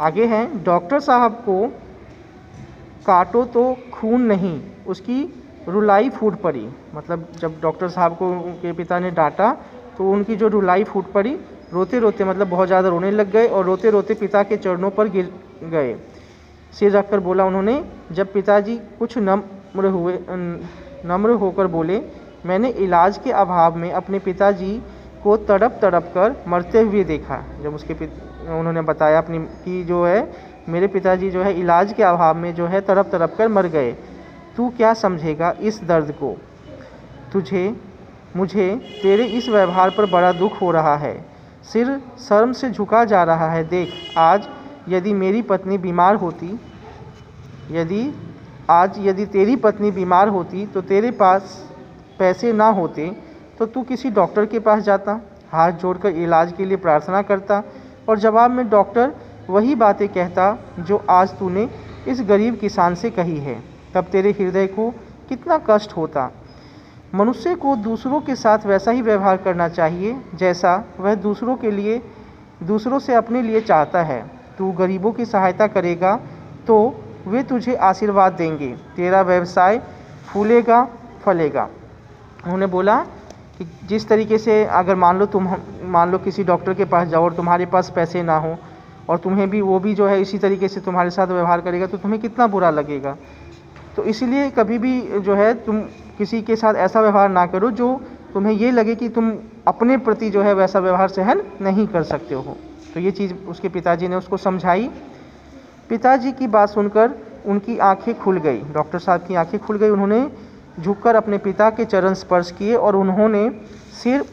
आगे है, डॉक्टर साहब को काटो तो खून नहीं, उसकी रुलाई फूट पड़ी। मतलब जब डॉक्टर साहब को उनके पिता ने डांटा तो उनकी जो रुलाई फूट पड़ी, रोते रोते मतलब बहुत ज़्यादा रोने लग गए और रोते रोते पिता के चरणों पर गिर गए। सिर रखकर बोला उन्होंने। जब पिताजी कुछ नम्र होकर बोले, मैंने इलाज के अभाव में अपने पिताजी को तड़प तड़प कर मरते हुए देखा। जब उन्होंने बताया अपनी कि जो है मेरे पिताजी जो है इलाज के अभाव में जो है तड़प तड़प कर मर गए। तू क्या समझेगा इस दर्द को? मुझे तेरे इस व्यवहार पर बड़ा दुख हो रहा है। सिर शर्म से झुका जा रहा है। देख, आज यदि तेरी पत्नी बीमार होती तो तेरे पास पैसे ना होते तो तू किसी डॉक्टर के पास जाता, हाथ जोड़कर इलाज के लिए प्रार्थना करता और जवाब में डॉक्टर वही बातें कहता जो आज तूने इस गरीब किसान से कही है। तब तेरे हृदय को कितना कष्ट होता। मनुष्य को दूसरों के साथ वैसा ही व्यवहार करना चाहिए जैसा वह दूसरों से अपने लिए चाहता है। तू गरीबों की सहायता करेगा तो वे तुझे आशीर्वाद देंगे, तेरा व्यवसाय फूलेगा फलेगा। उन्होंने बोला कि जिस तरीके से अगर मान लो किसी डॉक्टर के पास जाओ और तुम्हारे पास पैसे ना हो और वो भी जो है इसी तरीके से तुम्हारे साथ व्यवहार करेगा तो तुम्हें कितना बुरा लगेगा। तो इसलिए कभी भी जो है तुम किसी के साथ ऐसा व्यवहार ना करो जो तुम्हें ये लगे कि तुम अपने प्रति जो है वैसा व्यवहार सहन नहीं कर सकते हो। तो ये चीज़ उसके पिताजी ने उसको समझाई। पिताजी की बात सुनकर उनकी आंखें खुल गई, डॉक्टर साहब की आंखें खुल गई। उन्होंने झुककर अपने पिता के चरण स्पर्श किए और उन्होंने सिर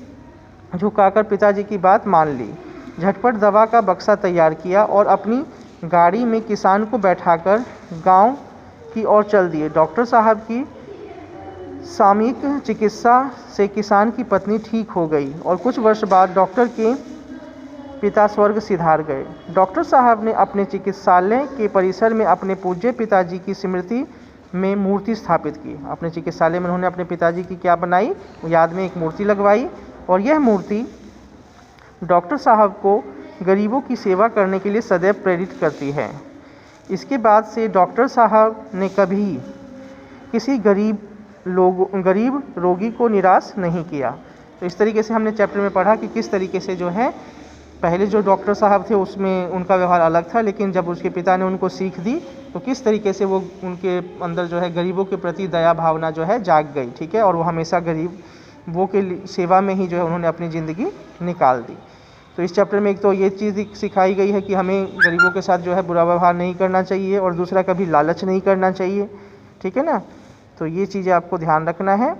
झुकाकर पिताजी की बात मान ली। झटपट दवा का बक्सा तैयार किया और अपनी गाड़ी में किसान को बैठाकर गांव की ओर चल दिए। डॉक्टर साहब की सामयिक चिकित्सा से किसान की पत्नी ठीक हो गई और कुछ वर्ष बाद डॉक्टर के पिता स्वर्ग सिधार गए। डॉक्टर साहब ने अपने चिकित्सालय के परिसर में अपने पूज्य पिताजी की स्मृति में मूर्ति स्थापित की। अपने चिकित्सालय में उन्होंने अपने पिताजी की क्या बनाई, याद में एक मूर्ति लगवाई और यह मूर्ति डॉक्टर साहब को गरीबों की सेवा करने के लिए सदैव प्रेरित करती है। इसके बाद से डॉक्टर साहब ने कभी किसी गरीब रोगी को निराश नहीं किया। तो इस तरीके से हमने चैप्टर में पढ़ा कि किस तरीके से जो है पहले जो डॉक्टर साहब थे उसमें उनका व्यवहार अलग था, लेकिन जब उसके पिता ने उनको सीख दी तो किस तरीके से वो उनके अंदर जो है गरीबों के प्रति दया भावना जो है जाग गई। ठीक है, और वो हमेशा गरीबों के सेवा में ही जो है उन्होंने अपनी ज़िंदगी निकाल दी। तो इस चैप्टर में एक तो ये चीज़ सिखाई गई है कि हमें गरीबों के साथ जो है बुरा व्यवहार नहीं करना चाहिए और दूसरा कभी लालच नहीं करना चाहिए। ठीक है ना, तो ये चीज़ें आपको ध्यान रखना है।